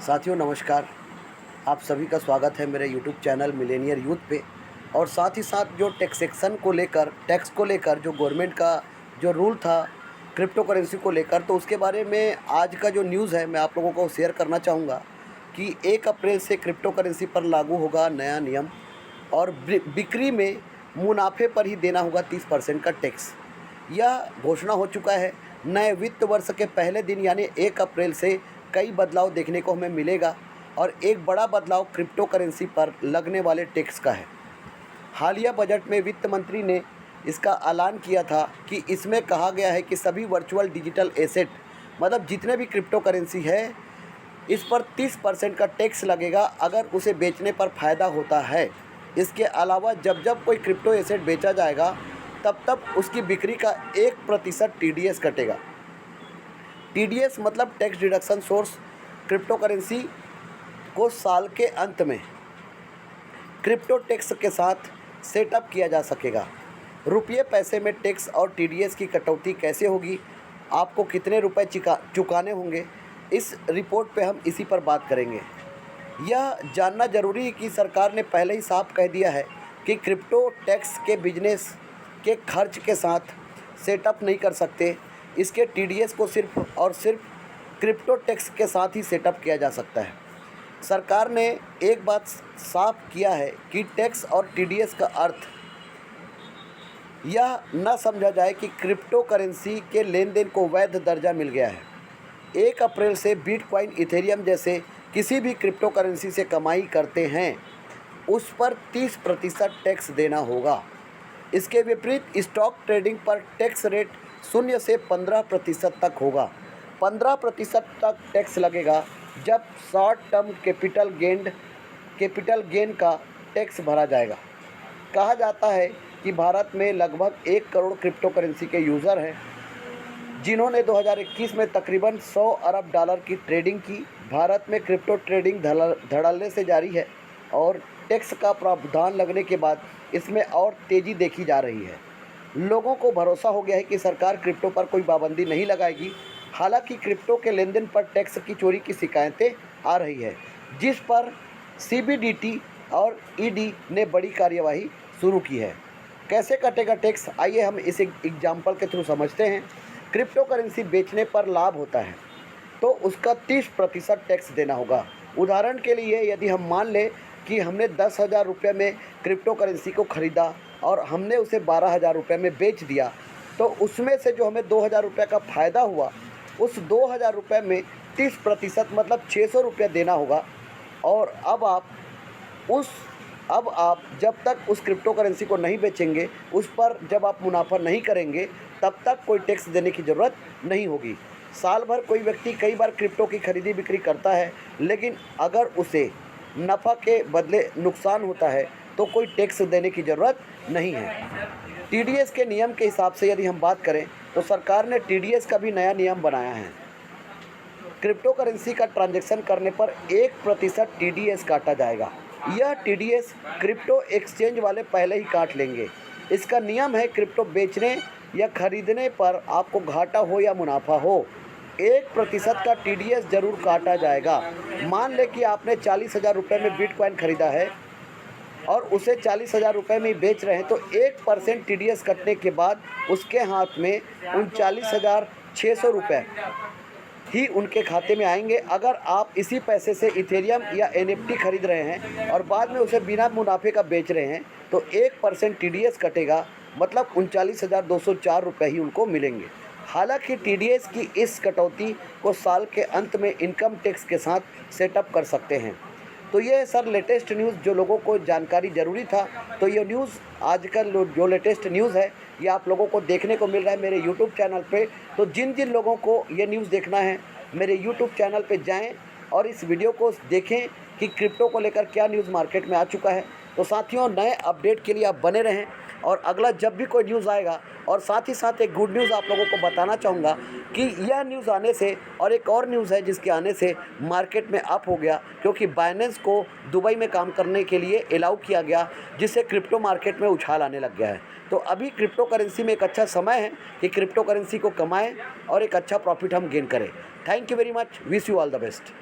साथियों नमस्कार। आप सभी का स्वागत है मेरे यूट्यूब चैनल मिलेनियर यूथ पे। और साथ ही साथ जो टैक्सेशन को लेकर टैक्स को लेकर जो गवर्नमेंट का जो रूल था क्रिप्टो करेंसी को लेकर, तो उसके बारे में आज का जो न्यूज़ है मैं आप लोगों को शेयर करना चाहूँगा कि 1 अप्रैल से क्रिप्टो करेंसी पर लागू होगा नया नियम और बिक्री में मुनाफे पर ही देना होगा 30% का टैक्स। यह घोषणा हो चुका है। नए वित्त वर्ष के पहले दिन यानी 1 अप्रैल से कई बदलाव देखने को हमें मिलेगा और एक बड़ा बदलाव क्रिप्टो करेंसी पर लगने वाले टैक्स का है। हालिया बजट में वित्त मंत्री ने इसका ऐलान किया था कि इसमें कहा गया है कि सभी वर्चुअल डिजिटल एसेट मतलब जितने भी क्रिप्टो करेंसी है इस पर 30% का टैक्स लगेगा अगर उसे बेचने पर फ़ायदा होता है। इसके अलावा जब जब कोई क्रिप्टो एसेट बेचा जाएगा तब तब उसकी बिक्री का 1% TDS कटेगा। TDS मतलब tax deduction source. Crypto currency को साल के अंत में क्रिप्टो टैक्स के साथ सेटअप किया जा सकेगा। रुपये पैसे में टैक्स और TDS की कटौती कैसे होगी, आपको कितने रुपए चुकाने होंगे, इस रिपोर्ट पे हम इसी पर बात करेंगे। यह जानना ज़रूरी है कि सरकार ने पहले ही साफ कह दिया है कि क्रिप्टो टैक्स के बिजनेस के खर्च के साथ सेटअप नहीं कर सकते। इसके TDS को सिर्फ और सिर्फ क्रिप्टो टैक्स के साथ ही सेटअप किया जा सकता है। सरकार ने एक बात साफ किया है कि टैक्स और TDS का अर्थ यह न समझा जाए कि क्रिप्टो करेंसी के लेन देन को वैध दर्जा मिल गया है। 1 अप्रैल से बिटकॉइन, इथेरियम जैसे किसी भी क्रिप्टो करेंसी से कमाई करते हैं उस पर 30% टैक्स देना होगा। इसके विपरीत स्टॉक ट्रेडिंग पर टैक्स रेट 0 से 15% तक होगा। 15% तक टैक्स लगेगा जब शॉर्ट टर्म कैपिटल गेन का टैक्स भरा जाएगा। कहा जाता है कि भारत में लगभग 1 करोड़ क्रिप्टो करेंसी के यूज़र हैं जिन्होंने 2021 में तकरीबन $100 अरब की ट्रेडिंग की। भारत में क्रिप्टो ट्रेडिंग धड़ल्ले से जारी है और टैक्स का प्रावधान लगने के बाद इसमें और तेज़ी देखी जा रही है। लोगों को भरोसा हो गया है कि सरकार क्रिप्टो पर कोई पाबंदी नहीं लगाएगी। हालांकि क्रिप्टो के लेन देन पर टैक्स की चोरी की शिकायतें आ रही है, जिस पर CBDT और ED ने बड़ी कार्यवाही शुरू की है। कैसे कटेगा टैक्स, आइए हम इस एग्जाम्पल के थ्रू समझते हैं। क्रिप्टो करेंसी बेचने पर लाभ होता है तो उसका 30% टैक्स देना होगा। उदाहरण के लिए यदि हम मान लें कि हमने 10,000 रुपये में क्रिप्टो करेंसी को ख़रीदा और हमने उसे 12,000 रुपये में बेच दिया, तो उसमें से जो हमें 2,000 रुपये का फ़ायदा हुआ उस 2,000 रुपये में 30% मतलब 600 रुपये देना होगा। और अब आप जब तक उस क्रिप्टो करेंसी को नहीं बेचेंगे, उस पर जब आप मुनाफा नहीं करेंगे, तब तक कोई टैक्स देने की ज़रूरत नहीं होगी। साल भर कोई व्यक्ति कई बार क्रिप्टो की खरीदी बिक्री करता है, लेकिन अगर उसे नफ़ा के बदले नुकसान होता है तो कोई टैक्स देने की ज़रूरत नहीं है। TDS के नियम के हिसाब से यदि हम बात करें तो सरकार ने TDS का भी नया नियम बनाया है। क्रिप्टो करेंसी का ट्रांजैक्शन करने पर 1% TDS काटा जाएगा। यह TDS क्रिप्टो एक्सचेंज वाले पहले ही काट लेंगे। इसका नियम है, क्रिप्टो बेचने या खरीदने पर आपको घाटा हो या मुनाफा हो, 1% का TDS जरूर काटा जाएगा। मान लें कि आपने 40,000 रुपये में बिटकॉइन खरीदा है और उसे 40,000 रुपये में बेच रहे हैं, तो 1% TDS कटने के बाद उसके हाथ में 39,600 रुपये ही उनके खाते में आएंगे। अगर आप इसी पैसे से इथेरियम या NFT खरीद रहे हैं और बाद में उसे बिना मुनाफे का बेच रहे हैं तो 1% TDS कटेगा, मतलब 39,204 रुपये ही उनको मिलेंगे। हालांकि TDS की इस कटौती को साल के अंत में इनकम टैक्स के साथ सेटअप कर सकते हैं। तो ये सर लेटेस्ट न्यूज़ जो लोगों को जानकारी ज़रूरी था। तो ये न्यूज़ आजकल जो लेटेस्ट न्यूज़ है ये आप लोगों को देखने को मिल रहा है मेरे यूट्यूब चैनल पे। तो जिन जिन लोगों को ये न्यूज़ देखना है मेरे यूट्यूब चैनल पे जाएं और इस वीडियो को देखें कि क्रिप्टो को लेकर क्या न्यूज़ मार्केट में आ चुका है। तो साथियों, नए अपडेट के लिए आप बने रहें और अगला जब भी कोई न्यूज़ आएगा, और साथ ही साथ एक गुड न्यूज़ आप लोगों को बताना चाहूँगा कि यह न्यूज़ आने से और एक और न्यूज़ है जिसके आने से मार्केट में अप हो गया, क्योंकि बाइनेंस को दुबई में काम करने के लिए अलाउ किया गया, जिससे क्रिप्टो मार्केट में उछाल आने लग गया है। तो अभी क्रिप्टो करेंसी में एक अच्छा समय है कि क्रिप्टो करेंसी को कमाएं और एक अच्छा प्रॉफिट हम गेन करें। Thank you very much, wish you all the best.